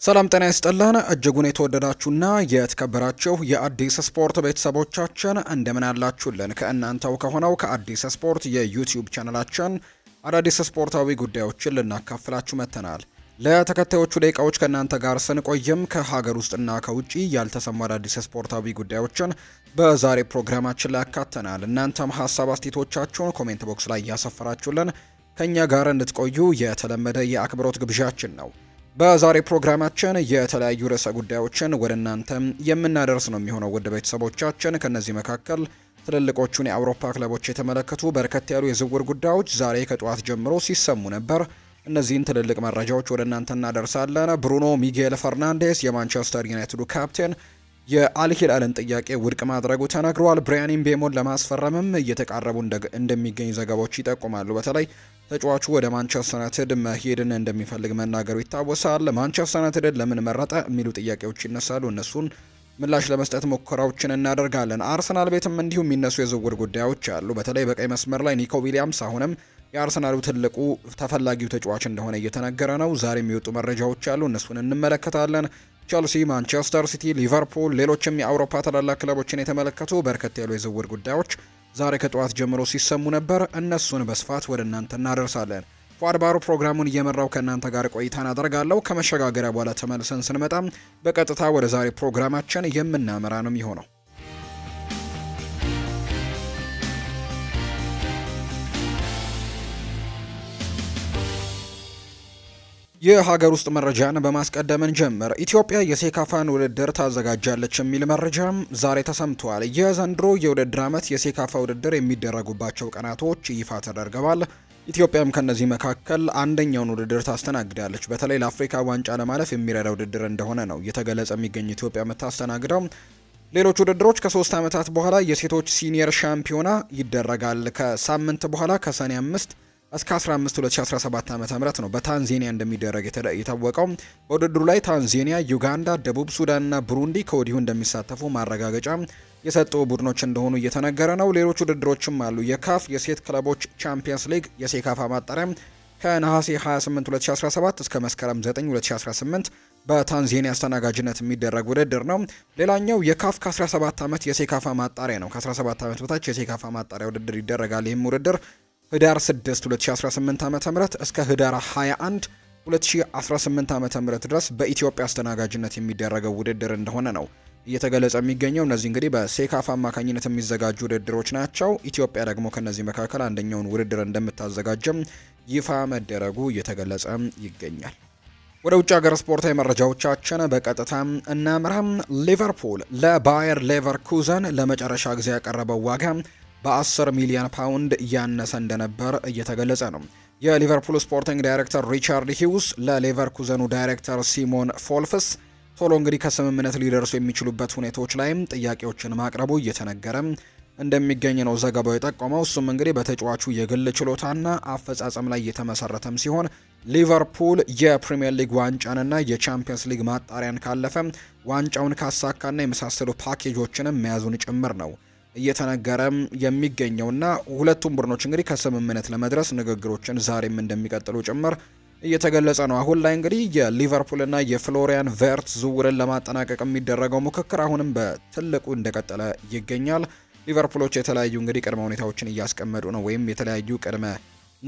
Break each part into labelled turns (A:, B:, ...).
A: ሰላም ጤና ይስጥልን እጅጉን የተወደዳችሁና የተከበራችሁ የአዲስ ስፖርት ቤተሰቦቻችን እንደምን አላችሁልን? ከእናንተው ከሆነው ከአዲስ ስፖርት የዩቲዩብ ቻናላችን አዳዲስ ስፖርታዊ ጉዳዮችን ልናካፍላችሁ መጥተናል። ለተከታዮቹ ደቂቃዎች ከእናንተ ጋር ስንቆይም ከሀገር ውስጥና ከውጪ ያልተሰሙ አዳዲስ ስፖርታዊ ጉዳዮችን በዛሬ ፕሮግራማችን ላይ አካተናል። እናንተም ሀሳብ አስተያየቶቻችሁን ኮሜንት ቦክስ ላይ እያሰፈራችሁልን ከኛ ጋር እንድትቆዩ የተለመደ የአክብሮት ግብዣችን ነው። በዛሬ ፕሮግራማችን የተለያዩ ርዕሰ ጉዳዮችን ወደ እናንተም የምናደርስ ነው የሚሆነው ውድ ቤተሰቦቻችን። ከነዚህ መካከል ትልልቆቹን የአውሮፓ ክለቦች የተመለከቱ በርከት ያሉ የዝውውር ጉዳዮች ዛሬ ከጠዋት ጀምሮ ሲሰሙ ነበር። እነዚህን ትልልቅ መረጃዎች ወደ እናንተ እናደርሳለን። ብሩኖ ሚጌል ፈርናንዴስ የማንቸስተር ዩናይትዱ ካፕቴን የአልሂላልን ጥያቄ ውድቅ ማድረጉ ተነግሯል። ብራያን ምቤሞን ለማስፈረምም እየተቃረቡ እንደሚገኝ ዘገባዎች ይጠቁማሉ። በተለይ ተጫዋቹ ወደ ማንቸስተር ዩናይትድ መሄድን እንደሚፈልግ መናገሩ ይታወሳል። ማንቸስተር ዩናይትድ ለምን መረጠ የሚሉ ጥያቄዎች ይነሳሉ። እነሱን ምላሽ ለመስጠት ሙከራዎችን እናደርጋለን። አርሰናል ቤትም እንዲሁ የሚነሱ የዝውውር ጉዳዮች አሉ። በተለይ በቀይ መስመር ላይ ኒኮ ዊሊያምስ አሁንም የአርሰናሉ ትልቁ ተፈላጊው ተጫዋች እንደሆነ እየተነገረ ነው። ዛሬ የሚወጡ መረጃዎች አሉ፣ እነሱን እንመለከታለን። ቸልሲ፣ ማንቸስተር ሲቲ፣ ሊቨርፑል፣ ሌሎችም የአውሮፓ ታላላቅ ክለቦችን የተመለከቱ በርከት ያሉ የዝውውር ጉዳዮች ዛሬ ከጠዋት ጀምሮ ሲሰሙ ነበር። እነሱን በስፋት ወደ እናንተ እናደርሳለን። ፏድባሩ ፕሮግራሙን እየመራው ከእናንተ ጋር ቆይታን አደርጋለሁ። ከመሸጋገሪያ በኋላ ተመልሰን ስንመጣም በቀጥታ ወደ ዛሬ ፕሮግራማችን የምናመራ ነው የሚሆነው። የሀገር ውስጥ መረጃን በማስቀደምን ጀምር። ኢትዮጵያ የሴካፋን ውድድር ታዘጋጃለች የሚል መረጃም ዛሬ ተሰምቷል። የዘንድሮ የውድድር ዓመት የሴካፋ ውድድር የሚደረጉባቸው ቀናቶች ይፋ ተደርገዋል። ኢትዮጵያም ከነዚህ መካከል አንደኛውን ውድድር ታስተናግዳለች። በተለይ ለአፍሪካ ዋንጫ ለማለፍ የሚረዳ ውድድር እንደሆነ ነው እየተገለጸ የሚገኝ ኢትዮጵያ የምታስተናግደው። ሌሎች ውድድሮች ከ3 ዓመታት በኋላ የሴቶች ሲኒየር ሻምፒዮና ይደረጋል። ከሳምንት በኋላ ከሰኔ 5 እስከ 15 2017 ዓ.ም ነው በታንዛኒያ እንደሚደረግ የታወቀው። በውድድሩ ላይ ታንዛኒያ፣ ዩጋንዳ፣ ደቡብ ሱዳንና ብሩንዲ ከወዲሁ እንደሚሳተፉ ማረጋገጫ የሰጡ ቡድኖች እንደሆኑ እየተነገረ ነው። ሌሎች ውድድሮችም አሉ። የካፍ የሴት ክለቦች ቻምፒየንስ ሊግ የሴካፋ ማጣሪያ ከነሐሴ 28 2017 እስከ መስከረም 9 2018 በታንዛኒያ አስተናጋጅነት የሚደረግ ውድድር ነው። ሌላኛው የካፍ ከ17 ዓመት የሴካፋ ማጣሪያ ነው። ከ17 ዓመት በታች የሴካፋ ማጣሪያ ውድድር ይደረጋል። ይህም ውድድር ህዳር 6 2018 ዓ.ም እስከ ህዳር 21 2018 ዓ.ም ድረስ በኢትዮጵያ አስተናጋጅነት የሚደረገው ውድድር እንደሆነ ነው እየተገለጸ የሚገኘው። እነዚህ እንግዲህ በሴካፋ አማካኝነት የሚዘጋጁ ውድድሮች ናቸው። ኢትዮጵያ ደግሞ ከነዚህ መካከል አንደኛውን ውድድር እንደምታዘጋጅም ይፋ መደረጉ እየተገለጸ ይገኛል። ወደ ውጭ ሀገር ስፖርታዊ መረጃዎቻችን በቀጥታ እናምራም። ሊቨርፑል ለባየር ሌቨርኩዘን ለመጨረሻ ጊዜ ያቀረበው ዋጋ በ10 ሚሊዮን ፓውንድ ያነሰ እንደነበር እየተገለጸ ነው። የሊቨርፑል ስፖርቲንግ ዳይሬክተር ሪቻርድ ሂውስ ለሌቨርኩዘኑ ዳይሬክተር ሲሞን ፎልፍስ ቶሎ እንግዲህ ከስምምነት ሊደርሱ የሚችሉበት ሁኔታዎች ላይም ጥያቄዎችን ማቅረቡ እየተነገረ እንደሚገኝ ነው ዘገባው የጠቆመው። እሱም እንግዲህ በተጫዋቹ የግል ችሎታና አፈጻጸም ላይ የተመሰረተም ሲሆን ሊቨርፑል የፕሪሚየር ሊግ ዋንጫንና የቻምፒየንስ ሊግ ማጣሪያን ካለፈ ዋንጫውን ካሳካና የመሳሰሉ ፓኬጆችንም መያዙን ጭምር ነው እየተነገረ የሚገኘውና ሁለቱም ቡድኖች እንግዲህ ከስምምነት ለመድረስ ንግግሮችን ዛሬም እንደሚቀጥሉ ጭምር እየተገለጸ ነው። አሁን ላይ እንግዲህ የሊቨርፑልና የፍሎሪያን ቨርትዝ ዝውውርን ለማጠናቀቅ የሚደረገው ሙክክር አሁንም በትልቁ እንደቀጠለ ይገኛል። ሊቨርፑሎች የተለያዩ እንግዲህ ቅድመ ሁኔታዎችን እያስቀመጡ ነው፣ ወይም የተለያዩ ቅድመ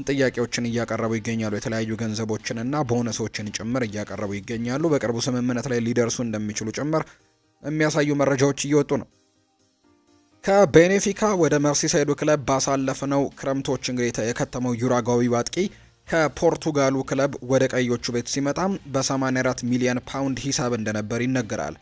A: ጥያቄዎችን እያቀረቡ ይገኛሉ። የተለያዩ ገንዘቦችንና ቦነሶችን ጭምር እያቀረቡ ይገኛሉ። በቅርቡ ስምምነት ላይ ሊደርሱ እንደሚችሉ ጭምር የሚያሳዩ መረጃዎች እየወጡ ነው። ከቤኔፊካ ወደ መርሲሳይዱ ክለብ ባሳለፍነው ክረምቶች እንግዲህ የከተመው ዩራጓዊው አጥቂ ከፖርቱጋሉ ክለብ ወደ ቀዮቹ ቤት ሲመጣም በ84 ሚሊዮን ፓውንድ ሂሳብ እንደነበር ይነገራል።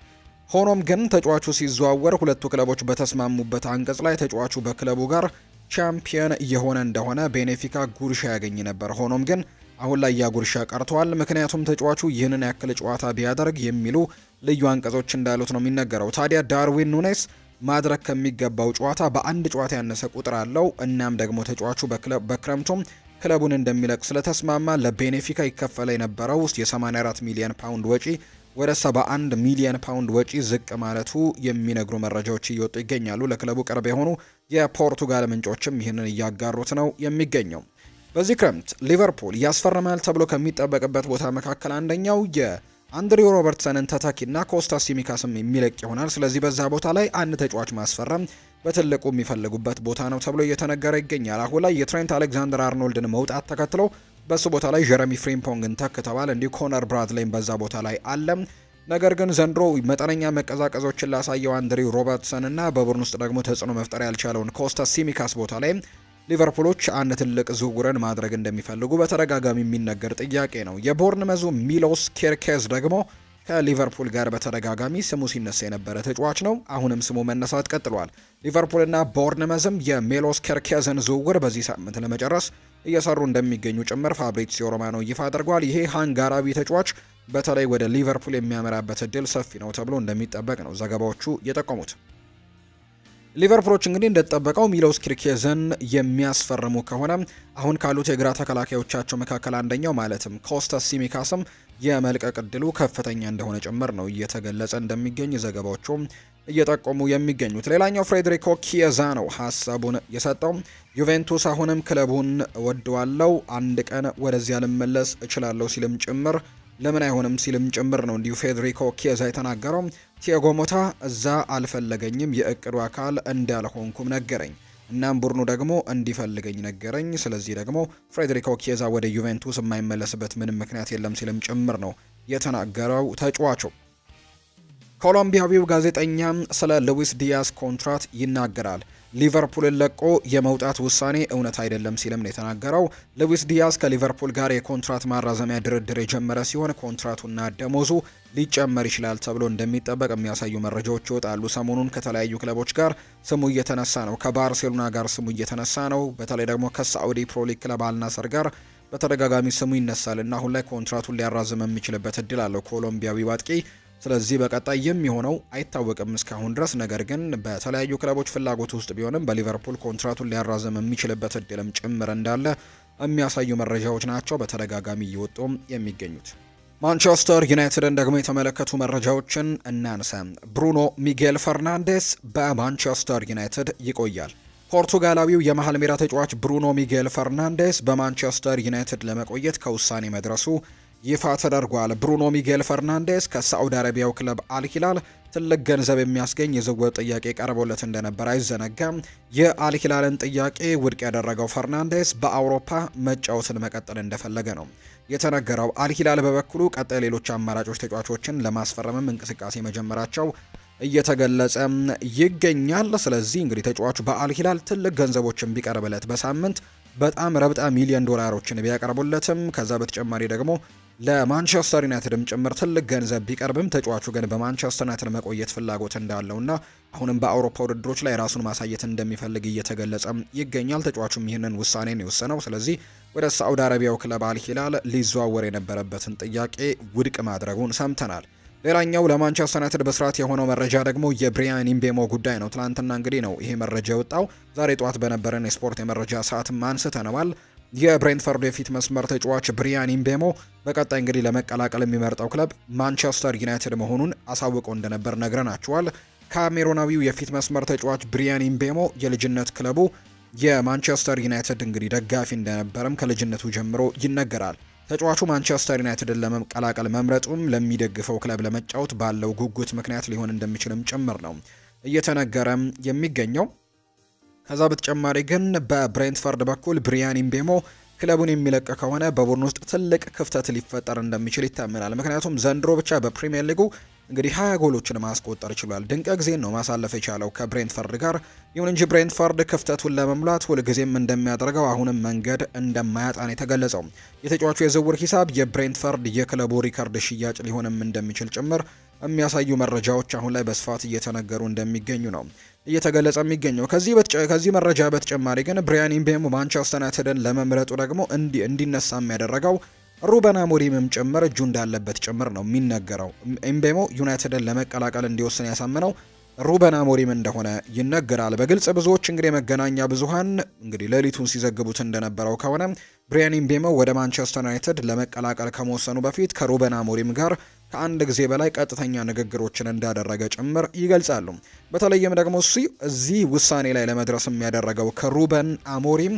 A: ሆኖም ግን ተጫዋቹ ሲዘዋወር ሁለቱ ክለቦች በተስማሙበት አንቀጽ ላይ ተጫዋቹ በክለቡ ጋር ቻምፒየን የሆነ እንደሆነ ቤኔፊካ ጉርሻ ያገኝ ነበር። ሆኖም ግን አሁን ላይ ያ ጉርሻ ቀርቷል። ምክንያቱም ተጫዋቹ ይህንን ያክል ጨዋታ ቢያደርግ የሚሉ ልዩ አንቀጾች እንዳሉት ነው የሚነገረው። ታዲያ ዳርዊን ኑኔስ ማድረግ ከሚገባው ጨዋታ በአንድ ጨዋታ ያነሰ ቁጥር አለው። እናም ደግሞ ተጫዋቹ በክረምቱም ክለቡን እንደሚለቅ ስለተስማማ ለቤኔፊካ ይከፈለ የነበረው የ84 ሚሊዮን ፓውንድ ወጪ ወደ 71 ሚሊዮን ፓውንድ ወጪ ዝቅ ማለቱ የሚነግሩ መረጃዎች እየወጡ ይገኛሉ። ለክለቡ ቅርብ የሆኑ የፖርቱጋል ምንጮችም ይህንን እያጋሩት ነው የሚገኘው። በዚህ ክረምት ሊቨርፑል ያስፈርማል ተብሎ ከሚጠበቅበት ቦታ መካከል አንደኛው አንድሪው ሮበርትሰንን ተተኪና ኮስታስ ሲሚካስም የሚለቅ ይሆናል። ስለዚህ በዛ ቦታ ላይ አንድ ተጫዋች ማስፈረም በትልቁ የሚፈልጉበት ቦታ ነው ተብሎ እየተነገረ ይገኛል። አሁን ላይ የትሬንት አሌክዛንደር አርኖልድን መውጣት ተከትሎ በሱ ቦታ ላይ ጀረሚ ፍሪምፖንግን ተክተዋል። እንዲሁ ኮነር ብራድሌይም በዛ ቦታ ላይ አለ። ነገር ግን ዘንድሮ መጠነኛ መቀዛቀዞችን ላሳየው አንድሪው ሮበርትሰን እና በቡድን ውስጥ ደግሞ ተጽዕኖ መፍጠር ያልቻለውን ኮስታስ ሲሚካስ ቦታ ላይ ሊቨርፑሎች አንድ ትልቅ ዝውውርን ማድረግ እንደሚፈልጉ በተደጋጋሚ የሚነገር ጥያቄ ነው። የቦርንመዙ ሚሎስ ኬርኬዝ ደግሞ ከሊቨርፑል ጋር በተደጋጋሚ ስሙ ሲነሳ የነበረ ተጫዋች ነው። አሁንም ስሙ መነሳት ቀጥሏል። ሊቨርፑልና ቦርንመዝም የሜሎስ ኬርኬዝን ዝውውር በዚህ ሳምንት ለመጨረስ እየሰሩ እንደሚገኙ ጭምር ፋብሪዚዮ ሮማኖ ይፋ አድርጓል። ይሄ ሃንጋራዊ ተጫዋች በተለይ ወደ ሊቨርፑል የሚያመራበት እድል ሰፊ ነው ተብሎ እንደሚጠበቅ ነው ዘገባዎቹ የጠቆሙት። ሊቨርፑሎች እንግዲህ እንደተጠበቀው ሚሎስ ኬርኬዝን የሚያስፈርሙ ከሆነ አሁን ካሉት የግራ ተከላካዮቻቸው መካከል አንደኛው ማለትም ኮስታስ ሲሚካስም የመልቀቅ እድሉ ከፍተኛ እንደሆነ ጭምር ነው እየተገለጸ እንደሚገኝ ዘገባዎቹ እየጠቆሙ የሚገኙት። ሌላኛው ፍሬድሪኮ ኪየዛ ነው ሀሳቡን የሰጠው። ዩቬንቱስ አሁንም ክለቡን ወደዋለው፣ አንድ ቀን ወደዚያ ልመለስ እችላለሁ ሲልም ጭምር ለምን አይሆንም ሲልም ጭምር ነው እንዲሁ ፌዴሪኮ ኪየዛ የተናገረው። ቲያጎ ሞታ እዛ አልፈለገኝም፣ የእቅዱ አካል እንዳልሆንኩም ነገረኝ፣ እናም ቡድኑ ደግሞ እንዲፈልገኝ ነገረኝ። ስለዚህ ደግሞ ፌዴሪኮ ኪየዛ ወደ ዩቬንቱስ የማይመለስበት ምንም ምክንያት የለም ሲልም ጭምር ነው የተናገረው ተጫዋቹ። ኮሎምቢያዊው ጋዜጠኛ ስለ ሉዊስ ዲያዝ ኮንትራት ይናገራል። ሊቨርፑልን ለቆ የመውጣት ውሳኔ እውነት አይደለም ሲልም ነው የተናገረው። ሉዊስ ዲያዝ ከሊቨርፑል ጋር የኮንትራት ማራዘሚያ ድርድር የጀመረ ሲሆን ኮንትራቱና ደሞዙ ሊጨመር ይችላል ተብሎ እንደሚጠበቅ የሚያሳዩ መረጃዎች ይወጣሉ። ሰሞኑን ከተለያዩ ክለቦች ጋር ስሙ እየተነሳ ነው። ከባርሴሎና ጋር ስሙ እየተነሳ ነው። በተለይ ደግሞ ከሳዑዲ ፕሮ ሊግ ክለብ አልናስር ጋር በተደጋጋሚ ስሙ ይነሳል እና አሁን ላይ ኮንትራቱን ሊያራዝም የሚችልበት እድል አለው ኮሎምቢያዊው አጥቂ። ስለዚህ በቀጣይ የሚሆነው አይታወቅም እስካሁን ድረስ። ነገር ግን በተለያዩ ክለቦች ፍላጎት ውስጥ ቢሆንም በሊቨርፑል ኮንትራቱን ሊያራዘም የሚችልበት እድልም ጭምር እንዳለ የሚያሳዩ መረጃዎች ናቸው በተደጋጋሚ እየወጡ የሚገኙት። ማንቸስተር ዩናይትድን ደግሞ የተመለከቱ መረጃዎችን እናንሳ። ብሩኖ ሚጌል ፈርናንዴስ በማንቸስተር ዩናይትድ ይቆያል። ፖርቱጋላዊው የመሃል ሜዳ ተጫዋች ብሩኖ ሚጌል ፈርናንዴስ በማንቸስተር ዩናይትድ ለመቆየት ከውሳኔ መድረሱ ይፋ ተደርጓል። ብሩኖ ሚጌል ፈርናንዴስ ከሳዑዲ አረቢያው ክለብ አልሂላል ትልቅ ገንዘብ የሚያስገኝ የዝውውር ጥያቄ ቀርቦለት እንደነበር አይዘነጋም። የአልሂላልን ጥያቄ ውድቅ ያደረገው ፈርናንዴስ በአውሮፓ መጫወትን መቀጠል እንደፈለገ ነው የተነገረው። አልሂላል በበኩሉ ቀጣይ ሌሎች አማራጮች ተጫዋቾችን ለማስፈረምም እንቅስቃሴ መጀመራቸው እየተገለጸ ይገኛል። ስለዚህ እንግዲህ ተጫዋቹ በአልሂላል ትልቅ ገንዘቦችን ቢቀርብለት በሳምንት በጣም ረብጣ ሚሊዮን ዶላሮችን ቢያቀርቡለትም ከዛ በተጨማሪ ደግሞ ለማንቸስተር ዩናይትድም ጭምር ትልቅ ገንዘብ ቢቀርብም ተጫዋቹ ግን በማንቸስተር ዩናይትድ መቆየት ፍላጎት እንዳለውና አሁንም በአውሮፓ ውድድሮች ላይ ራሱን ማሳየት እንደሚፈልግ እየተገለጸ ይገኛል። ተጫዋቹም ይህንን ውሳኔ ነው የወሰነው። ስለዚህ ወደ ሳዑዲ አረቢያው ክለብ አልሂላል ሊዘዋወር የነበረበትን ጥያቄ ውድቅ ማድረጉን ሰምተናል። ሌላኛው ለማንቸስተር ዩናይትድ በስርዓት የሆነው መረጃ ደግሞ የብሪያን ኢምቤሞ ጉዳይ ነው። ትላንትና እንግዲህ ነው ይሄ መረጃ የወጣው። ዛሬ ጠዋት በነበረን የስፖርት የመረጃ ሰዓትም አንስተነዋል። የብሬንትፈርድ የፊት መስመር ተጫዋች ብሪያን ኢምቤሞ በቀጣይ እንግዲህ ለመቀላቀል የሚመርጠው ክለብ ማንቸስተር ዩናይትድ መሆኑን አሳውቆ እንደነበር ነግረናቸዋል። ካሜሮናዊው የፊት መስመር ተጫዋች ብሪያን ኢምቤሞ የልጅነት ክለቡ የማንቸስተር ዩናይትድ እንግዲህ ደጋፊ እንደነበረም ከልጅነቱ ጀምሮ ይነገራል። ተጫዋቹ ማንቸስተር ዩናይትድን ለመቀላቀል መምረጡም ለሚደግፈው ክለብ ለመጫወት ባለው ጉጉት ምክንያት ሊሆን እንደሚችልም ጭምር ነው እየተነገረ የሚገኘው። ከዛ በተጨማሪ ግን በብሬንትፈርድ በኩል ብሪያን ኢምቤሞ ክለቡን የሚለቅ ከሆነ በቡድን ውስጥ ትልቅ ክፍተት ሊፈጠር እንደሚችል ይታመናል። ምክንያቱም ዘንድሮ ብቻ በፕሪሚየር ሊጉ እንግዲህ 20 ጎሎችን ማስቆጠር ችሏል። ድንቅ ጊዜን ነው ማሳለፍ የቻለው ከብሬንትፈርድ ጋር። ይሁን እንጂ ብሬንትፈርድ ክፍተቱን ለመሙላት ሁልጊዜም እንደሚያደርገው አሁንም መንገድ እንደማያጣን የተገለጸው የተጫዋቹ የዝውውር ሂሳብ የብሬንትፈርድ የክለቡ ሪካርድ ሽያጭ ሊሆንም እንደሚችል ጭምር የሚያሳዩ መረጃዎች አሁን ላይ በስፋት እየተነገሩ እንደሚገኙ ነው እየተገለጸ የሚገኘው። ከዚህ መረጃ በተጨማሪ ግን ብሪያን ኢምቤሞ ማንቸስተር ዩናይትድን ለመምረጡ ደግሞ እንዲነሳ የሚያደረገው ሩበን አሞሪምም ጭምር እጁ እንዳለበት ጭምር ነው የሚነገረው። ኢምቤሞ ዩናይትድን ለመቀላቀል እንዲወስን ያሳመነው ሩበን አሞሪም እንደሆነ ይነገራል። በግልጽ ብዙዎች እንግዲህ መገናኛ ብዙሃን እንግዲህ ሌሊቱን ሲዘግቡት እንደነበረው ከሆነ ብሪያን ኢምቤሞ ወደ ማንቸስተር ዩናይትድ ለመቀላቀል ከመወሰኑ በፊት ከሩበን አሞሪም ጋር ከአንድ ጊዜ በላይ ቀጥተኛ ንግግሮችን እንዳደረገ ጭምር ይገልጻሉ። በተለይም ደግሞ እዚህ ውሳኔ ላይ ለመድረስ የሚያደረገው ከሩበን አሞሪም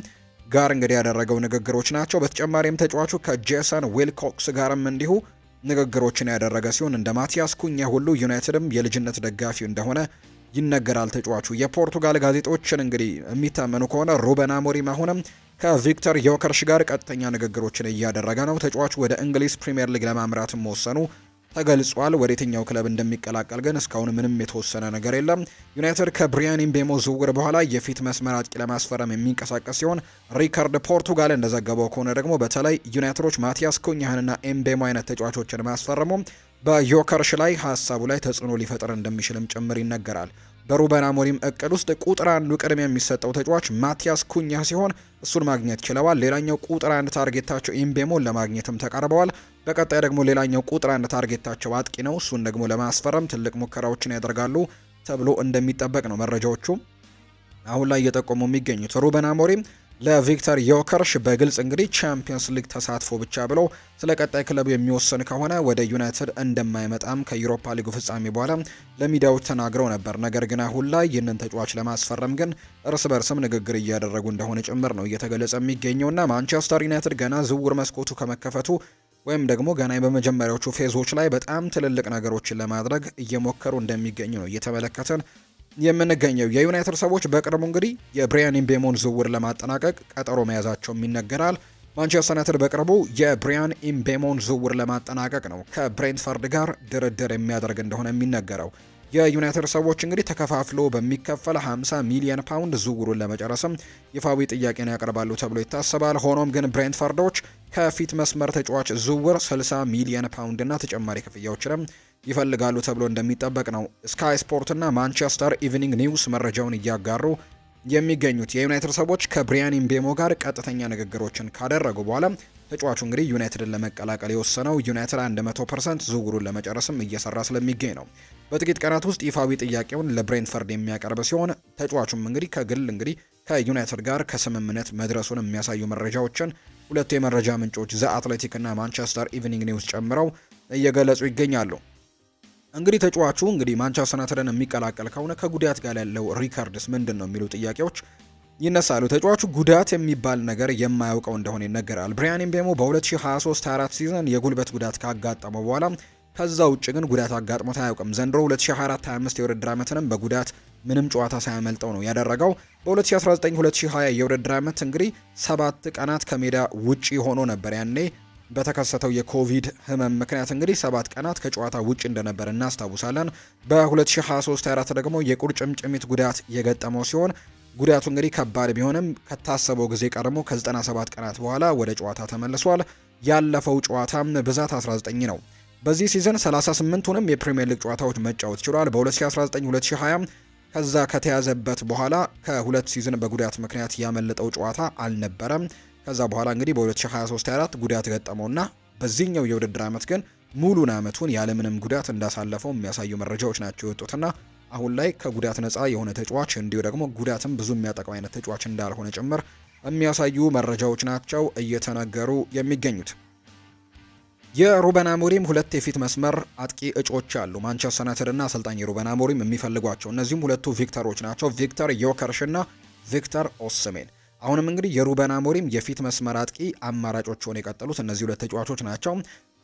A: ጋር እንግዲህ ያደረገው ንግግሮች ናቸው። በተጨማሪም ተጫዋቹ ከጄሰን ዊልኮክስ ጋርም እንዲሁ ንግግሮችን ያደረገ ሲሆን እንደ ማቲያስ ኩኛ ሁሉ ዩናይትድም የልጅነት ደጋፊው እንደሆነ ይነገራል። ተጫዋቹ የፖርቱጋል ጋዜጦችን እንግዲህ የሚታመኑ ከሆነ ሩበን አሞሪም አሁንም ከቪክተር ዮከርሽ ጋር ቀጥተኛ ንግግሮችን እያደረገ ነው። ተጫዋቹ ወደ እንግሊዝ ፕሪምየር ሊግ ለማምራት መወሰኑ ተገልጿል። ወደ የትኛው ክለብ እንደሚቀላቀል ግን እስካሁን ምንም የተወሰነ ነገር የለም። ዩናይትድ ከብሪያን ኢምቤሞ ዝውውር በኋላ የፊት መስመር አጥቂ ለማስፈረም የሚንቀሳቀስ ሲሆን ሪካርድ ፖርቱጋል እንደዘገበው ከሆነ ደግሞ በተለይ ዩናይትዶች ማቲያስ ኩኛህንና ኤምቤሞ አይነት ተጫዋቾችን ማስፈረሙ በዮከርሽ ላይ ሀሳቡ ላይ ተጽዕኖ ሊፈጥር እንደሚችልም ጭምር ይነገራል። በሩበን አሞሪም እቅድ ውስጥ ቁጥር አንዱ ቅድሚያ የሚሰጠው ተጫዋች ማቲያስ ኩኛ ሲሆን እሱን ማግኘት ችለዋል። ሌላኛው ቁጥር አንድ ታርጌታቸው ኢምቤሞን ለማግኘትም ተቃርበዋል። በቀጣይ ደግሞ ሌላኛው ቁጥር አንድ ታርጌታቸው አጥቂ ነው። እሱን ደግሞ ለማስፈረም ትልቅ ሙከራዎችን ያደርጋሉ ተብሎ እንደሚጠበቅ ነው መረጃዎቹ አሁን ላይ እየጠቆሙ የሚገኙት። ሩበን አሞሪም ለቪክተር ዮከርሽ በግልጽ እንግዲህ ቻምፒየንስ ሊግ ተሳትፎ ብቻ ብሎ ስለ ቀጣይ ክለቡ የሚወሰን ከሆነ ወደ ዩናይትድ እንደማይመጣም ከዩሮፓ ሊጉ ፍጻሜ በኋላ ለሚዲያዎች ተናግረው ነበር። ነገር ግን አሁን ላይ ይህንን ተጫዋች ለማስፈረም ግን እርስ በርስም ንግግር እያደረጉ እንደሆነ ጭምር ነው እየተገለጸ የሚገኘውና ማንቸስተር ዩናይትድ ገና ዝውውር መስኮቱ ከመከፈቱ ወይም ደግሞ ገና በመጀመሪያዎቹ ፌዞች ላይ በጣም ትልልቅ ነገሮችን ለማድረግ እየሞከሩ እንደሚገኙ ነው እየተመለከተን የምንገኘው። የዩናይትድ ሰዎች በቅርቡ እንግዲህ የብሪያን ኢምቤሞን ዝውውር ለማጠናቀቅ ቀጠሮ መያዛቸውም ይነገራል። ማንቸስተር ዩናይትድ በቅርቡ የብሪያን ኢምቤሞን ዝውውር ለማጠናቀቅ ነው ከብሬንትፈርድ ጋር ድርድር የሚያደርግ እንደሆነ የሚነገረው። የዩናይትድ ሰዎች እንግዲህ ተከፋፍሎ በሚከፈል 50 ሚሊዮን ፓውንድ ዝውውሩን ለመጨረስም ይፋዊ ጥያቄን ያቀርባሉ ተብሎ ይታሰባል። ሆኖም ግን ብሬንትፈርዶች ከፊት መስመር ተጫዋች ዝውውር 60 ሚሊዮን ፓውንድ እና ተጨማሪ ክፍያዎችንም ይፈልጋሉ ተብሎ እንደሚጠበቅ ነው ስካይ ስፖርት እና ማንቸስተር ኢቭኒንግ ኒውስ መረጃውን እያጋሩ የሚገኙት። የዩናይትድ ሰዎች ከብሪያን ኢምቤሞ ጋር ቀጥተኛ ንግግሮችን ካደረጉ በኋላ ተጫዋቹ እንግዲህ ዩናይትድን ለመቀላቀል የወሰነው ዩናይትድ 100% ዝውውሩን ለመጨረስም እየሰራ ስለሚገኝ ነው። በጥቂት ቀናት ውስጥ ይፋዊ ጥያቄውን ለብሬንትፈርድ የሚያቀርብ ሲሆን ተጫዋቹም እንግዲህ ከዩናይትድ ጋር ከስምምነት መድረሱን የሚያሳዩ መረጃዎችን ሁለቱ የመረጃ ምንጮች ዘ አትሌቲክ እና ማንቸስተር ኢቭኒንግ ኒውስ ጨምረው እየገለጹ ይገኛሉ። እንግዲህ ተጫዋቹ እንግዲህ ማንቸስተር ዩናይትድን የሚቀላቀል ከሆነ ከጉዳት ጋር ያለው ሪካርድስ ምንድን ነው የሚሉ ጥያቄዎች ይነሳሉ። ተጫዋቹ ጉዳት የሚባል ነገር የማያውቀው እንደሆነ ይነገራል። ብሪያን ኢምቤሞ በ2023-24 ሲዝን የጉልበት ጉዳት ካጋጠመው በኋላ ከዛ ውጭ ግን ጉዳት አጋጥሞት አያውቅም። ዘንድሮ 2024-25 የውድድር ዓመትንም በጉዳት ምንም ጨዋታ ሳያመልጠው ነው ያደረገው። በ2019-2020 የውድድር ዓመት እንግዲህ 7 ቀናት ከሜዳ ውጪ ሆኖ ነበር። ያኔ በተከሰተው የኮቪድ ህመም ምክንያት እንግዲህ 7 ቀናት ከጨዋታ ውጪ እንደነበር እናስታውሳለን። በ2023-24 ደግሞ የቁርጭምጭሚት ጉዳት የገጠመው ሲሆን ጉዳቱ እንግዲህ ከባድ ቢሆንም ከታሰበው ጊዜ ቀድሞ ከ97 ቀናት በኋላ ወደ ጨዋታ ተመልሷል። ያለፈው ጨዋታም ብዛት 19 ነው። በዚህ ሲዝን 38ቱንም የፕሪሚየር ሊግ ጨዋታዎች መጫወት ችሏል። በ2019-2020 ከዛ ከተያዘበት በኋላ ከሁለት ሲዝን በጉዳት ምክንያት ያመለጠው ጨዋታ አልነበረም። ከዛ በኋላ እንግዲህ በ2023-24 ጉዳት ገጠመውና በዚህኛው የውድድር ዓመት ግን ሙሉን ዓመቱን ያለምንም ጉዳት እንዳሳለፈው የሚያሳዩ መረጃዎች ናቸው የወጡትና አሁን ላይ ከጉዳት ነፃ የሆነ ተጫዋች እንዲሁ ደግሞ ጉዳትም ብዙ የሚያጠቃው አይነት ተጫዋች እንዳልሆነ ጭምር የሚያሳዩ መረጃዎች ናቸው እየተነገሩ የሚገኙት። የሩበን አሞሪም ሁለት የፊት መስመር አጥቂ እጮች አሉ። ማንቸስተር ዩናይትድ እና አሰልጣኝ ሩበን አሞሪም የሚፈልጓቸው እነዚህም ሁለቱ ቪክተሮች ናቸው። ቪክተር ዮከርሽ እና ቪክተር ኦስሜን። አሁንም እንግዲህ የሩበን አሞሪም የፊት መስመር አጥቂ አማራጮች ሆነው የቀጠሉት እነዚህ ሁለት ተጫዋቾች ናቸው።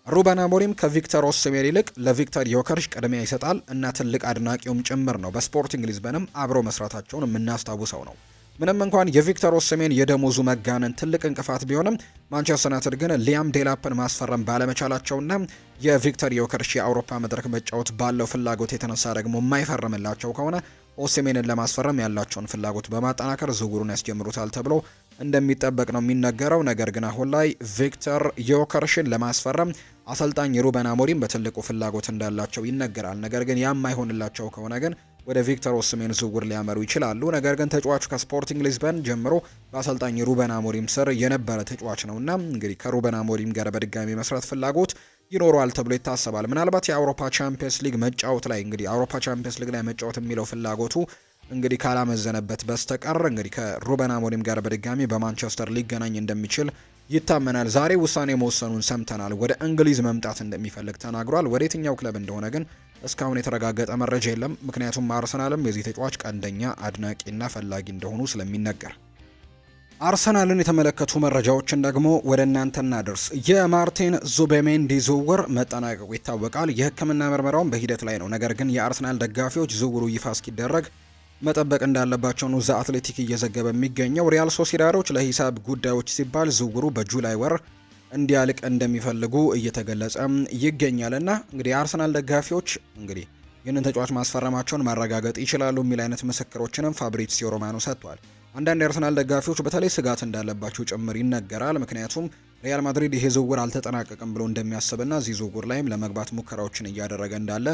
A: ሩበን አሞሪም ከቪክተር ኦስሜን ይልቅ ለቪክተር ዮከርሽ ቅድሚያ ይሰጣል እና ትልቅ አድናቂውም ጭምር ነው። በስፖርቲንግ ሊዝበንም አብሮ መስራታቸውን የምናስታውሰው ነው። ምንም እንኳን የቪክተር ኦስሜን የደሞዙ መጋነን ትልቅ እንቅፋት ቢሆንም ማንቸስተር ዩናይትድ ግን ሊያም ዴላፕን ማስፈረም ባለመቻላቸውና የቪክተር ዮከርሽ የአውሮፓ መድረክ መጫወት ባለው ፍላጎት የተነሳ ደግሞ የማይፈርምላቸው ከሆነ ኦስሜንን ለማስፈረም ያላቸውን ፍላጎት በማጠናከር ዝውውሩን ያስጀምሩታል ተብሎ እንደሚጠበቅ ነው የሚነገረው። ነገር ግን አሁን ላይ ቪክተር ዮከርሽን ለማስፈረም አሰልጣኝ ሩበን አሞሪም በትልቁ ፍላጎት እንዳላቸው ይነገራል። ነገር ግን ያም አይሆንላቸው ከሆነ ግን ወደ ቪክተር ኦስሜን ዝውውር ሊያመሩ ይችላሉ። ነገር ግን ተጫዋቹ ከስፖርቲንግ ሊዝበን ጀምሮ በአሰልጣኝ ሩበን አሞሪም ስር የነበረ ተጫዋች ነውና እንግዲህ ከሩበን አሞሪም ጋር በድጋሚ መስራት ፍላጎት ይኖረዋል ተብሎ ይታሰባል። ምናልባት የአውሮፓ ቻምፒየንስ ሊግ መጫወት ላይ እንግዲህ አውሮፓ ቻምፒየንስ ሊግ ላይ መጫወት የሚለው ፍላጎቱ እንግዲህ ካላመዘነበት በስተቀር እንግዲህ ከሩበን አሞሪም ጋር በድጋሚ በማንቸስተር ሊገናኝ እንደሚችል ይታመናል። ዛሬ ውሳኔ መወሰኑን ሰምተናል። ወደ እንግሊዝ መምጣት እንደሚፈልግ ተናግሯል። ወደ የትኛው ክለብ እንደሆነ ግን እስካሁን የተረጋገጠ መረጃ የለም። ምክንያቱም አርሰናልም የዚህ ተጫዋች ቀንደኛ አድናቂና ፈላጊ እንደሆኑ ስለሚነገር አርሰናልን የተመለከቱ መረጃዎችን ደግሞ ወደ እናንተ እናደርስ። የማርቲን ዙቤሜንዲ ዝውውር መጠናቀቁ ይታወቃል። የሕክምና ምርመራውን በሂደት ላይ ነው። ነገር ግን የአርሰናል ደጋፊዎች ዝውውሩ ይፋ እስኪደረግ መጠበቅ እንዳለባቸው ነው ዘ አትሌቲክ እየዘገበ የሚገኘው። ሪያል ሶሲዳዶች ለሂሳብ ጉዳዮች ሲባል ዝውውሩ በጁላይ ወር እንዲያልቅ እንደሚፈልጉ እየተገለጸ ይገኛልና እንግዲህ የአርሰናል ደጋፊዎች እንግዲህ ይህንን ተጫዋች ማስፈረማቸውን ማረጋገጥ ይችላሉ የሚል አይነት ምስክሮችንም ፋብሪዚዮ ሮማኖ ሰጥቷል። አንዳንድ የአርሰናል ደጋፊዎች በተለይ ስጋት እንዳለባቸው ጭምር ይነገራል። ምክንያቱም ሪያል ማድሪድ ይሄ ዝውውር አልተጠናቀቀም ብሎ እንደሚያስብና እዚህ ዝውውር ላይም ለመግባት ሙከራዎችን እያደረገ እንዳለ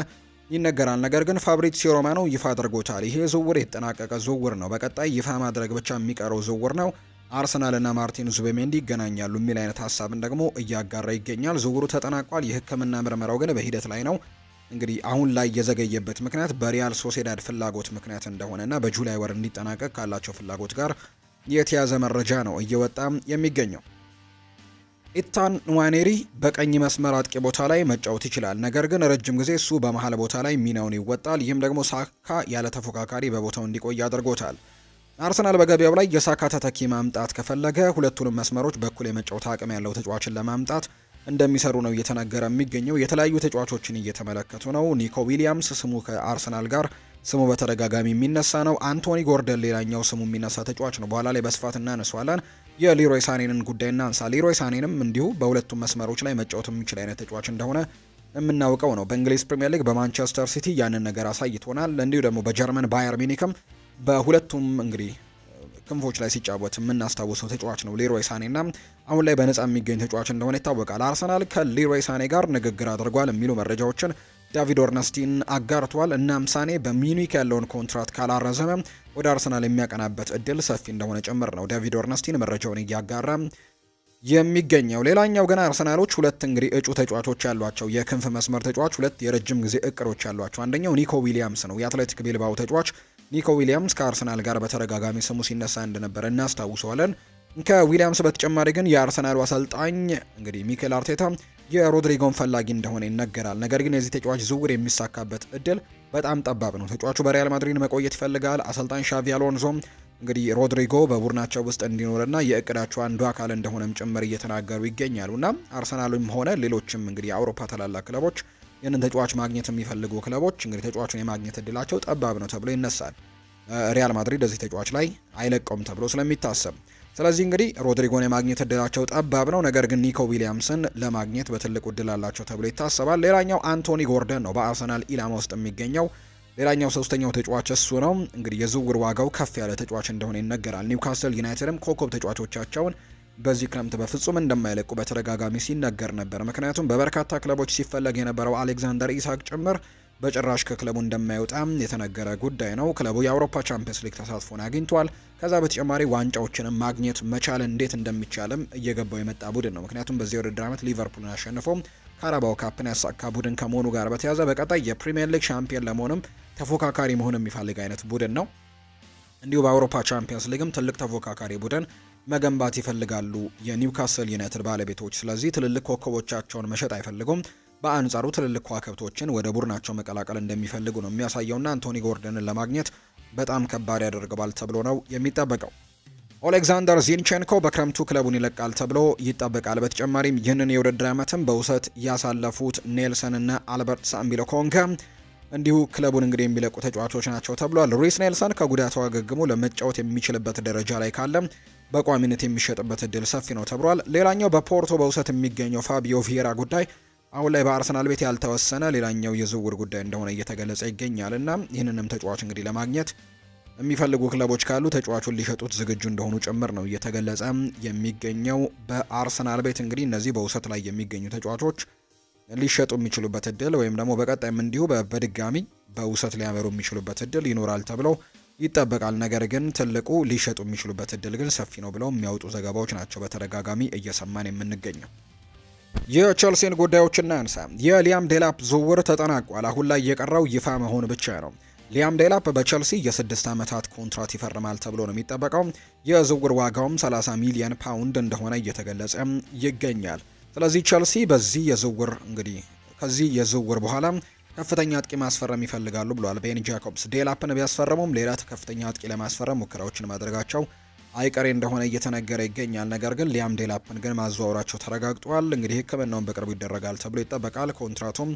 A: ይነገራል። ነገር ግን ፋብሪዚዮ ሮማኖ ይፋ አድርጎታል። ይሄ ዝውውር የተጠናቀቀ ዝውውር ነው፣ በቀጣይ ይፋ ማድረግ ብቻ የሚቀረው ዝውውር ነው። አርሰናልና ማርቲን ዙቤሜንዲ ይገናኛሉ የሚል አይነት ሀሳብን ደግሞ እያጋራ ይገኛል። ዝውውሩ ተጠናቋል። የሕክምና ምርመራው ግን በሂደት ላይ ነው። እንግዲህ አሁን ላይ የዘገየበት ምክንያት በሪያል ሶሴዳድ ፍላጎት ምክንያት እንደሆነና በጁላይ ወር እንዲጠናቀቅ ካላቸው ፍላጎት ጋር የተያዘ መረጃ ነው እየወጣ የሚገኘው። ኢታን ንዋኔሪ በቀኝ መስመር አጥቂ ቦታ ላይ መጫወት ይችላል። ነገር ግን ረጅም ጊዜ እሱ በመሃል ቦታ ላይ ሚናውን ይወጣል። ይህም ደግሞ ሳካ ያለ ተፎካካሪ በቦታው እንዲቆይ አድርጎታል። አርሰናል በገበያው ላይ የሳካ ተተኪ ማምጣት ከፈለገ ሁለቱንም መስመሮች በኩል የመጫወት አቅም ያለው ተጫዋችን ለማምጣት እንደሚሰሩ ነው እየተነገረ የሚገኘው። የተለያዩ ተጫዋቾችን እየተመለከቱ ነው። ኒኮ ዊሊያምስ ስሙ ከአርሰናል ጋር ስሙ በተደጋጋሚ የሚነሳ ነው። አንቶኒ ጎርደን ሌላኛው ስሙ የሚነሳ ተጫዋች ነው። በኋላ ላይ በስፋት እናነሷለን። የሊሮይ ሳኔንን ጉዳይ እናንሳ። ሊሮይ ሳኔንም እንዲሁ በሁለቱም መስመሮች ላይ መጫወት የሚችል አይነት ተጫዋች እንደሆነ የምናውቀው ነው። በእንግሊዝ ፕሪሚየር ሊግ በማንቸስተር ሲቲ ያንን ነገር አሳይቶናል። እንዲሁ ደግሞ በጀርመን ባየር ሚኒክም በሁለቱም እንግዲህ ክንፎች ላይ ሲጫወት የምናስታውሰው ተጫዋች ነው ሊሮይ ሳኔና አሁን ላይ በነፃ የሚገኝ ተጫዋች እንደሆነ ይታወቃል። አርሰናል ከሊሮይ ሳኔ ጋር ንግግር አድርጓል የሚሉ መረጃዎችን ዳቪድ ኦርነስቲን አጋርቷል። እናም ሳኔ በሚኒክ ያለውን ኮንትራት ካላረዘመ ወደ አርሰናል የሚያቀናበት እድል ሰፊ እንደሆነ ጭምር ነው ዳቪድ ኦርነስቲን መረጃውን እያጋራ የሚገኘው። ሌላኛው ግን አርሰናሎች ሁለት እንግዲህ እጩ ተጫዋቾች ያሏቸው የክንፍ መስመር ተጫዋች ሁለት የረጅም ጊዜ እቅዶች ያሏቸው፣ አንደኛው ኒኮ ዊሊያምስ ነው። የአትሌቲክ ቢልባው ተጫዋች ኒኮ ዊሊያምስ ከአርሰናል ጋር በተደጋጋሚ ስሙ ሲነሳ እንደነበረ እናስታውሰዋለን። ከዊሊያምስ በተጨማሪ ግን የአርሰናሉ አሰልጣኝ እንግዲህ ሚኬል አርቴታ የሮድሪጎን ፈላጊ እንደሆነ ይነገራል። ነገር ግን የዚህ ተጫዋች ዝውውር የሚሳካበት እድል በጣም ጠባብ ነው። ተጫዋቹ በሪያል ማድሪድ መቆየት ይፈልጋል። አሰልጣኝ ሻቪ አሎንዞም እንግዲህ ሮድሪጎ በቡድናቸው ውስጥ እንዲኖርና የእቅዳቸው አንዱ አካል እንደሆነም ጭምር እየተናገሩ ይገኛሉና አርሰናልም ሆነ ሌሎችም እንግዲህ የአውሮፓ ታላላቅ ክለቦች ይህንን ተጫዋች ማግኘት የሚፈልጉ ክለቦች እንግዲህ ተጫዋቹን የማግኘት እድላቸው ጠባብ ነው ተብሎ ይነሳል። ሪያል ማድሪድ እዚህ ተጫዋች ላይ አይለቀውም ተብሎ ስለሚታሰብ፣ ስለዚህ እንግዲህ ሮድሪጎን የማግኘት እድላቸው ጠባብ ነው። ነገር ግን ኒኮ ዊሊያምስን ለማግኘት በትልቁ እድል አላቸው ተብሎ ይታሰባል። ሌላኛው አንቶኒ ጎርደን ነው በአርሰናል ኢላማ ውስጥ የሚገኘው ሌላኛው ሶስተኛው ተጫዋች እሱ ነው። እንግዲህ የዝውውር ዋጋው ከፍ ያለ ተጫዋች እንደሆነ ይነገራል። ኒውካስል ዩናይትድም ኮከብ ተጫዋቾቻቸውን በዚህ ክረምት በፍጹም እንደማይለቁ በተደጋጋሚ ሲነገር ነበር። ምክንያቱም በበርካታ ክለቦች ሲፈለግ የነበረው አሌክዛንደር ኢሳክ ጭምር በጭራሽ ከክለቡ እንደማይወጣ የተነገረ ጉዳይ ነው። ክለቡ የአውሮፓ ቻምፒየንስ ሊግ ተሳትፎን አግኝቷል። ከዛ በተጨማሪ ዋንጫዎችንም ማግኘት መቻል እንዴት እንደሚቻልም እየገባው የመጣ ቡድን ነው። ምክንያቱም በዚህ የውድድር ዓመት ሊቨርፑልን አሸንፎ ካራባው ካፕን ያሳካ ቡድን ከመሆኑ ጋር በተያያዘ በቀጣይ የፕሪሚየር ሊግ ሻምፒዮን ለመሆንም ተፎካካሪ መሆን የሚፈልግ አይነት ቡድን ነው። እንዲሁ በአውሮፓ ቻምፒየንስ ሊግም ትልቅ ተፎካካሪ ቡድን መገንባት ይፈልጋሉ የኒውካስል ዩናይትድ ባለቤቶች። ስለዚህ ትልልቅ ኮከቦቻቸውን መሸጥ አይፈልጉም። በአንጻሩ ትልልቅ ከዋክብቶችን ወደ ቡድናቸው መቀላቀል እንደሚፈልጉ ነው የሚያሳየውና አንቶኒ ጎርደንን ለማግኘት በጣም ከባድ ያደርገዋል ተብሎ ነው የሚጠበቀው። ኦሌክዛንደር ዚንቼንኮ በክረምቱ ክለቡን ይለቃል ተብሎ ይጠበቃል። በተጨማሪም ይህንን የውድድር ዓመትም በውሰት ያሳለፉት ኔልሰን እና አልበርት ሳምቢሎ ኮንጋ እንዲሁ ክለቡን እንግዲህ የሚለቁ ተጫዋቾች ናቸው ተብሏል። ሪስ ኔልሰን ከጉዳቱ አገግሞ ለመጫወት የሚችልበት ደረጃ ላይ ካለ በቋሚነት የሚሸጥበት እድል ሰፊ ነው ተብሏል። ሌላኛው በፖርቶ በውሰት የሚገኘው ፋቢዮ ቪዬራ ጉዳይ አሁን ላይ በአርሰናል ቤት ያልተወሰነ ሌላኛው የዝውውር ጉዳይ እንደሆነ እየተገለጸ ይገኛል እና ይህንንም ተጫዋች እንግዲህ ለማግኘት የሚፈልጉ ክለቦች ካሉ ተጫዋቹን ሊሸጡት ዝግጁ እንደሆኑ ጭምር ነው እየተገለጸ የሚገኘው። በአርሰናል ቤት እንግዲህ እነዚህ በውሰት ላይ የሚገኙ ተጫዋቾች ሊሸጡ የሚችሉበት እድል ወይም ደግሞ በቀጣይም እንዲሁ በድጋሚ በውሰት ሊያመሩ የሚችሉበት እድል ይኖራል ተብሎ ይጠበቃል። ነገር ግን ትልቁ ሊሸጡ የሚችሉበት እድል ግን ሰፊ ነው ብለው የሚያወጡ ዘገባዎች ናቸው በተደጋጋሚ እየሰማን የምንገኘው። የቸልሲን ጉዳዮች እናንሳ። የሊያም ዴላፕ ዝውውር ተጠናቋል። አሁን ላይ የቀረው ይፋ መሆን ብቻ ነው። ሊያም ዴላፕ በቸልሲ የ6 ዓመታት ኮንትራት ይፈርማል ተብሎ ነው የሚጠበቀው። የዝውውር ዋጋውም 30 ሚሊዮን ፓውንድ እንደሆነ እየተገለጸ ይገኛል። ስለዚህ ቸልሲ በዚህ የዝውውር እንግዲህ ከዚህ የዝውውር በኋላ ከፍተኛ አጥቂ ማስፈረም ይፈልጋሉ ብሏል ቤን ጃኮብስ። ዴላፕን ቢያስፈርሙም ሌላ ከፍተኛ አጥቂ ለማስፈረም ሙከራዎችን ማድረጋቸው አይቀሬ እንደሆነ እየተነገረ ይገኛል። ነገር ግን ሊያም ዴላፕን ግን ማዘዋወራቸው ተረጋግጧል። እንግዲህ ሕክምናውን በቅርቡ ይደረጋል ተብሎ ይጠበቃል። ኮንትራቱም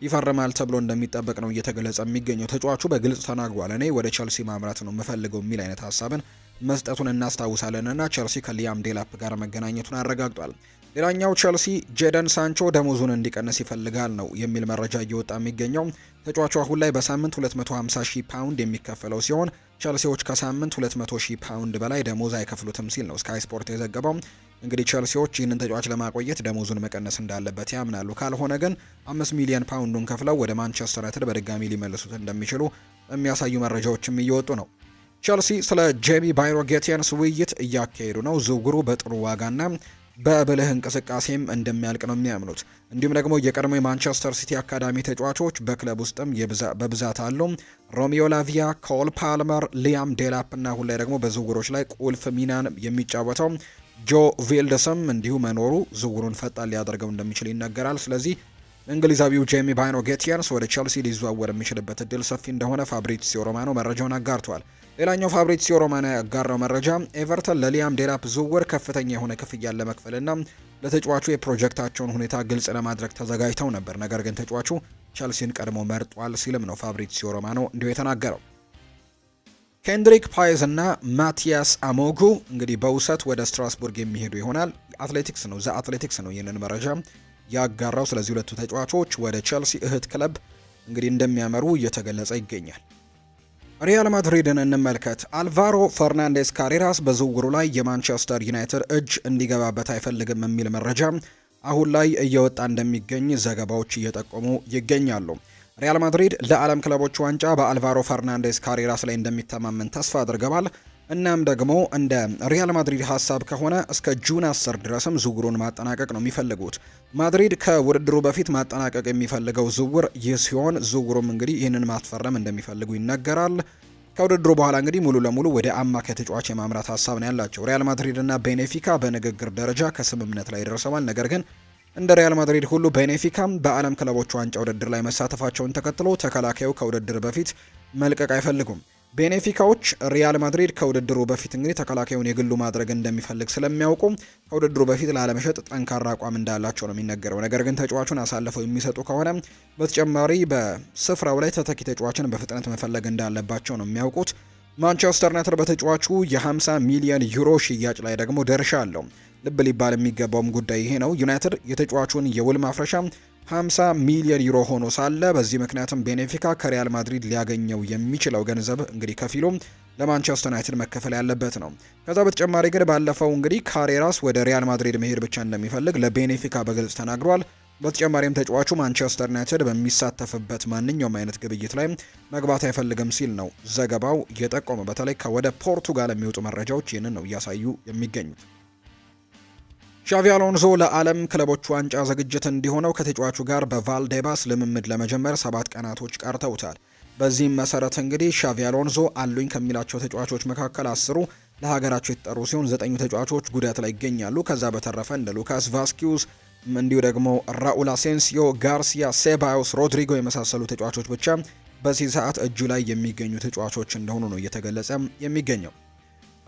A: ይፈርማል ተብሎ እንደሚጠበቅ ነው እየተገለጸ የሚገኘው። ተጫዋቹ በግልጽ ተናግሯል። እኔ ወደ ቸልሲ ማምራት ነው የምፈልገው የሚል አይነት ሀሳብን መስጠቱን እናስታውሳለንና ቸልሲ ከሊያም ዴላፕ ጋር መገናኘቱን አረጋግጧል። ሌላኛው ቸልሲ ጄደን ሳንቾ ደሞዙን እንዲቀንስ ይፈልጋል ነው የሚል መረጃ እየወጣ የሚገኘው። ተጫዋቹ አሁን ላይ በሳምንት 250,000 ፓውንድ የሚከፈለው ሲሆን ቸልሲዎች ከሳምንት 200,000 ፓውንድ በላይ ደሞዝ አይከፍሉትም ሲል ነው ስካይ ስፖርት የዘገበው። እንግዲህ ቸልሲዎች ይህንን ተጫዋች ለማቆየት ደሞዙን መቀነስ እንዳለበት ያምናሉ። ካልሆነ ግን 5 ሚሊዮን ፓውንዱን ከፍለው ወደ ማንቸስተር ዩናይትድ በድጋሚ ሊመልሱት እንደሚችሉ የሚያሳዩ መረጃዎችም እየወጡ ነው። ቸልሲ ስለ ጄሚ ባይሮ ጌቲየንስ ውይይት እያካሄዱ ነው። ዝውውሩ በጥሩ ዋጋና በብልህ እንቅስቃሴም እንደሚያልቅ ነው የሚያምኑት። እንዲሁም ደግሞ የቀድሞ የማንቸስተር ሲቲ አካዳሚ ተጫዋቾች በክለብ ውስጥም በብዛት አሉ። ሮሚዮ ላቪያ፣ ኮል ፓልመር፣ ሊያም ዴላፕ እና አሁን ላይ ደግሞ በዝውውሮች ላይ ቁልፍ ሚናን የሚጫወተው ጆ ቪልደስም እንዲሁ መኖሩ ዝውውሩን ፈጣን ሊያደርገው እንደሚችል ይነገራል። ስለዚህ እንግሊዛዊው ጄሚ ባይሮ ጌቲየንስ ወደ ቸልሲ ሊዘዋወር የሚችልበት እድል ሰፊ እንደሆነ ፋብሪዚዮ ሮማኖ መረጃውን አጋርቷል። ሌላኛው ፋብሪዚዮ ሮማኖ ያጋራው መረጃ ኤቨርተን ለሊያም ዴላፕ ዝውውር ከፍተኛ የሆነ ክፍያን ለመክፈልና ለተጫዋቹ የፕሮጀክታቸውን ሁኔታ ግልጽ ለማድረግ ተዘጋጅተው ነበር። ነገር ግን ተጫዋቹ ቸልሲን ቀድሞ መርጧል ሲልም ነው ፋብሪዚዮ ሮማኖ እንዲሁ የተናገረው። ኬንድሪክ ፓይዝ እና ማቲያስ አሞጉ እንግዲህ በውሰት ወደ ስትራስቡርግ የሚሄዱ ይሆናል። አትሌቲክስ ነው ይህንን መረጃ ያጋራው። ስለዚህ ሁለቱ ተጫዋቾች ወደ ቸልሲ እህት ክለብ እንግዲህ እንደሚያመሩ እየተገለጸ ይገኛል። ሪያል ማድሪድን እንመልከት። አልቫሮ ፈርናንዴስ ካሬራስ በዝውውሩ ላይ የማንቸስተር ዩናይትድ እጅ እንዲገባበት አይፈልግም የሚል መረጃ አሁን ላይ እየወጣ እንደሚገኝ ዘገባዎች እየጠቆሙ ይገኛሉ። ሪያል ማድሪድ ለዓለም ክለቦች ዋንጫ በአልቫሮ ፈርናንዴስ ካሬራስ ላይ እንደሚተማመን ተስፋ አድርገዋል። እናም ደግሞ እንደ ሪያል ማድሪድ ሀሳብ ከሆነ እስከ ጁን 10 ድረስም ዝውውሩን ማጠናቀቅ ነው የሚፈልጉት። ማድሪድ ከውድድሩ በፊት ማጠናቀቅ የሚፈልገው ዝውውር ይህ ሲሆን ዝውውሩም እንግዲህ ይህንን ማስፈረም እንደሚፈልጉ ይነገራል። ከውድድሩ በኋላ እንግዲህ ሙሉ ለሙሉ ወደ አማካይ ተጫዋች የማምራት ሀሳብ ነው ያላቸው። ሪያል ማድሪድ እና ቤኔፊካ በንግግር ደረጃ ከስምምነት ላይ ደርሰዋል። ነገር ግን እንደ ሪያል ማድሪድ ሁሉ ቤኔፊካም በዓለም ክለቦች ዋንጫ ውድድር ላይ መሳተፋቸውን ተከትሎ ተከላካዩ ከውድድር በፊት መልቀቅ አይፈልጉም። ቤኔፊካዎች ሪያል ማድሪድ ከውድድሩ በፊት እንግዲህ ተከላካዩን የግሉ ማድረግ እንደሚፈልግ ስለሚያውቁ ከውድድሩ በፊት ላለመሸጥ ጠንካራ አቋም እንዳላቸው ነው የሚነገረው። ነገር ግን ተጫዋቹን አሳልፈው የሚሰጡ ከሆነ በተጨማሪ በስፍራው ላይ ተተኪ ተጫዋችን በፍጥነት መፈለግ እንዳለባቸው ነው የሚያውቁት። ማንቸስተር ዩናይትድ በተጫዋቹ የ50 ሚሊዮን ዩሮ ሽያጭ ላይ ደግሞ ድርሻ አለው። ልብ ሊባል የሚገባውም ጉዳይ ይሄ ነው። ዩናይትድ የተጫዋቹን የውል ማፍረሻ 50 ሚሊዮን ዩሮ ሆኖ ሳለ በዚህ ምክንያትም ቤኔፊካ ከሪያል ማድሪድ ሊያገኘው የሚችለው ገንዘብ እንግዲህ ከፊሉም ለማንቸስተር ዩናይትድ መከፈል ያለበት ነው። ከዛ በተጨማሪ ግን ባለፈው እንግዲህ ካሬራስ ወደ ሪያል ማድሪድ መሄድ ብቻ እንደሚፈልግ ለቤኔፊካ በግልጽ ተናግሯል። በተጨማሪም ተጫዋቹ ማንቸስተር ዩናይትድ በሚሳተፍበት ማንኛውም አይነት ግብይት ላይ መግባት አይፈልግም ሲል ነው ዘገባው እየጠቆመ። በተለይ ከወደ ፖርቱጋል የሚወጡ መረጃዎች ይህንን ነው እያሳዩ የሚገኙት። ሻቪ አሎንሶ ለዓለም ክለቦች ዋንጫ ዝግጅት እንዲሆነው ከተጫዋቹ ጋር በቫልዴባስ ልምምድ ለመጀመር 7 ቀናቶች ቀርተውታል። በዚህም መሰረት እንግዲህ ሻቪ አሎንሶ አሉኝ ከሚላቸው ተጫዋቾች መካከል 10ሩ ለሀገራቸው የተጠሩ ሲሆን 9 ተጫዋቾች ጉዳት ላይ ይገኛሉ። ከዛ በተረፈ እንደ ሉካስ ቫስኪዩስ እንዲሁ ደግሞ ራኡል አሴንሲዮ፣ ጋርሲያ፣ ሴባዮስ፣ ሮድሪጎ የመሳሰሉ ተጫዋቾች ብቻ በዚህ ሰዓት እጁ ላይ የሚገኙ ተጫዋቾች እንደሆኑ ነው እየተገለጸ የሚገኘው።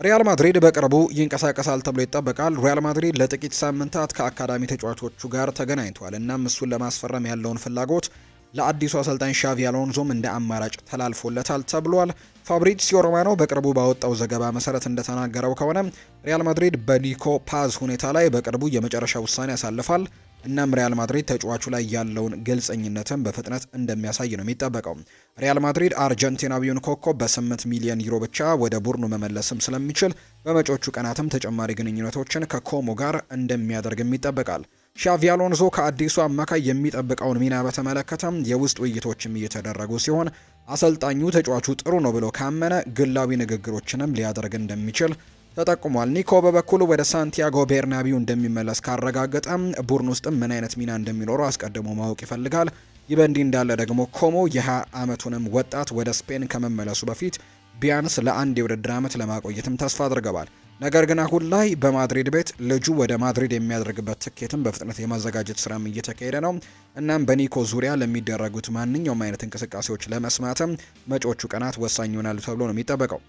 A: ሪያል ማድሪድ በቅርቡ ይንቀሳቀሳል ተብሎ ይጠበቃል። ሪያል ማድሪድ ለጥቂት ሳምንታት ከአካዳሚ ተጫዋቾቹ ጋር ተገናኝቷል። እናም እሱን ለማስፈረም ያለውን ፍላጎት ለአዲሱ አሰልጣኝ ሻቪ አሎንሶም እንደ አማራጭ ተላልፎለታል ተብሏል። ፋብሪዚዮ ሮማኖ በቅርቡ ባወጣው ዘገባ መሰረት እንደተናገረው ከሆነ ሪያል ማድሪድ በኒኮ ፓዝ ሁኔታ ላይ በቅርቡ የመጨረሻ ውሳኔ ያሳልፋል። እናም ሪያል ማድሪድ ተጫዋቹ ላይ ያለውን ግልጸኝነትን በፍጥነት እንደሚያሳይ ነው የሚጠበቀው። ሪያል ማድሪድ አርጀንቲናዊውን ኮከብ በ8 ሚሊዮን ዩሮ ብቻ ወደ ቡድኑ መመለስም ስለሚችል በመጪዎቹ ቀናትም ተጨማሪ ግንኙነቶችን ከኮሞ ጋር እንደሚያደርግም ይጠበቃል። ሻቪ አሎንሶ ከአዲሱ አማካይ የሚጠብቀውን ሚና በተመለከተ የውስጥ ውይይቶችም እየተደረጉ ሲሆን አሰልጣኙ ተጫዋቹ ጥሩ ነው ብሎ ካመነ ግላዊ ንግግሮችንም ሊያደርግ እንደሚችል ተጠቁሟል። ኒኮ በበኩሉ ወደ ሳንቲያጎ ቤርናቢው እንደሚመለስ ካረጋገጠ ቡድን ውስጥም ምን አይነት ሚና እንደሚኖረው አስቀድሞ ማወቅ ይፈልጋል። ይህ በእንዲህ እንዳለ ደግሞ ኮሞ የ20 ዓመቱንም ወጣት ወደ ስፔን ከመመለሱ በፊት ቢያንስ ለአንድ የውድድር ዓመት ለማቆየትም ተስፋ አድርገዋል። ነገር ግን አሁን ላይ በማድሪድ ቤት ልጁ ወደ ማድሪድ የሚያደርግበት ትኬትም በፍጥነት የማዘጋጀት ስራም እየተካሄደ ነው። እናም በኒኮ ዙሪያ ለሚደረጉት ማንኛውም አይነት እንቅስቃሴዎች ለመስማትም መጪዎቹ ቀናት ወሳኝ ይሆናሉ ተብሎ ነው የሚጠበቀው።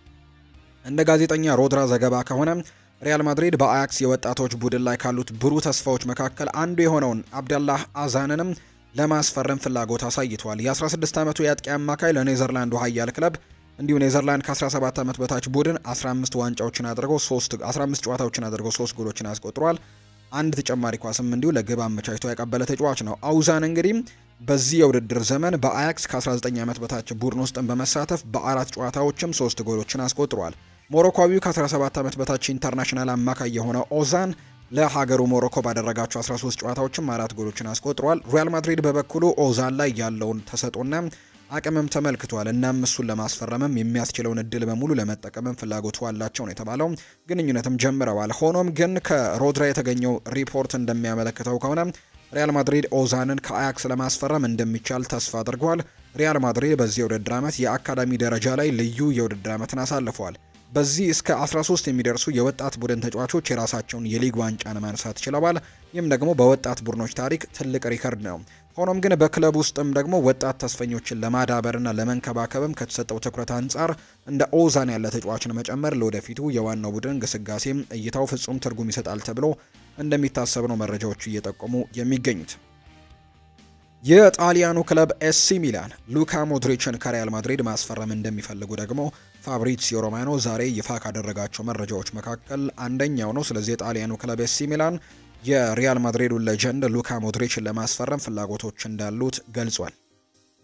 A: እንደ ጋዜጠኛ ሮድራ ዘገባ ከሆነ ሪያል ማድሪድ በአያክስ የወጣቶች ቡድን ላይ ካሉት ብሩህ ተስፋዎች መካከል አንዱ የሆነውን አብደላህ አዛንንም ለማስፈረም ፍላጎት አሳይቷል። የ16 ዓመቱ የአጥቂ አማካይ ለኔዘርላንዱ ኃያል ክለብ እንዲሁ ኔዘርላንድ ከ17 ዓመት በታች ቡድን 15 ጨዋታዎችን አድርጎ 3 ጎሎችን አስቆጥሯል። አንድ ተጨማሪ ኳስም እንዲሁ ለግብ አመቻችቶ ያቀበለ ተጫዋች ነው። አውዛን እንግዲህ በዚህ የውድድር ዘመን በአያክስ ከ19 ዓመት በታች ቡድን ውስጥ በመሳተፍ በ4 ጨዋታዎችም 3 ጎሎችን አስቆጥሯል። ሞሮኮዊው ከ17 ዓመት በታች ኢንተርናሽናል አማካይ የሆነ ኦዛን ለሀገሩ ሞሮኮ ባደረጋቸው 13 ጨዋታዎችም 4 ጎሎችን አስቆጥሯል። ሪያል ማድሪድ በበኩሉ ኦዛን ላይ ያለውን ተሰጥኦና አቅምም ተመልክቷል። እናም እሱን ለማስፈረምም የሚያስችለውን እድል በሙሉ ለመጠቀምም ፍላጎቱ አላቸው ነው የተባለው። ግንኙነትም ጀምረዋል። ሆኖም ግን ከሮድራ የተገኘው ሪፖርት እንደሚያመለክተው ከሆነ ሪያል ማድሪድ ኦዛንን ከአያክስ ለማስፈረም እንደሚቻል ተስፋ አድርጓል። ሪያል ማድሪድ በዚህ የውድድር ዓመት የአካዳሚ ደረጃ ላይ ልዩ የውድድር ዓመትን አሳልፏል። በዚህ እስከ 13 የሚደርሱ የወጣት ቡድን ተጫዋቾች የራሳቸውን የሊግ ዋንጫን ማንሳት ችለዋል። ይህም ደግሞ በወጣት ቡድኖች ታሪክ ትልቅ ሪከርድ ነው። ሆኖም ግን በክለብ ውስጥም ደግሞ ወጣት ተስፈኞችን ለማዳበርና ለመንከባከብም ከተሰጠው ትኩረት አንጻር እንደ ኦዛን ያለ ተጫዋችን መጨመር ለወደፊቱ የዋናው ቡድን ግስጋሴም እይታው ፍጹም ትርጉም ይሰጣል ተብሎ እንደሚታሰብ ነው መረጃዎቹ እየጠቆሙ የሚገኙት። የጣሊያኑ ክለብ ኤሲ ሚላን ሉካ ሞድሪችን ከሪያል ማድሪድ ማስፈረም እንደሚፈልጉ ደግሞ ፋብሪዚዮ ሮማኖ ዛሬ ይፋ ካደረጋቸው መረጃዎች መካከል አንደኛው ነው። ስለዚህ የጣሊያኑ ክለብ ኤሲ ሚላን የሪያል ማድሪዱን ሌጀንድ ሉካ ሞድሪችን ለማስፈረም ፍላጎቶች እንዳሉት ገልጿል።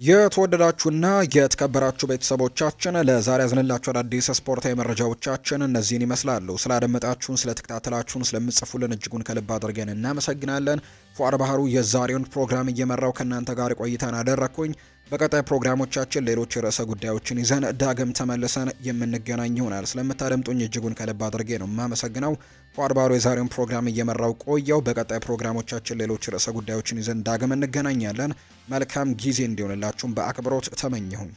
A: የተወደዳችሁና የተከበራችሁ ቤተሰቦቻችን ለዛሬ ያዝንላችሁ አዳዲስ ስፖርታዊ መረጃዎቻችን እነዚህን ይመስላሉ። ስላደመጣችሁን፣ ስለተከታተላችሁን፣ ስለምጽፉልን እጅጉን ከልብ አድርገን እናመሰግናለን። ፉአድ ባህሩ የዛሬውን ፕሮግራም እየመራው ከእናንተ ጋር ቆይታን አደረኩኝ። በቀጣይ ፕሮግራሞቻችን ሌሎች ርዕሰ ጉዳዮችን ይዘን ዳግም ተመልሰን የምንገናኝ ይሆናል። ስለምታደምጡኝ እጅጉን ከልብ አድርጌ ነው የማመሰግነው። ፉአድ ባህሩ የዛሬውን ፕሮግራም እየመራው ቆየው። በቀጣይ ፕሮግራሞቻችን ሌሎች ርዕሰ ጉዳዮችን ይዘን ዳግም እንገናኛለን። መልካም ጊዜ እንዲሆንላችሁም በአክብሮት ተመኘሁኝ።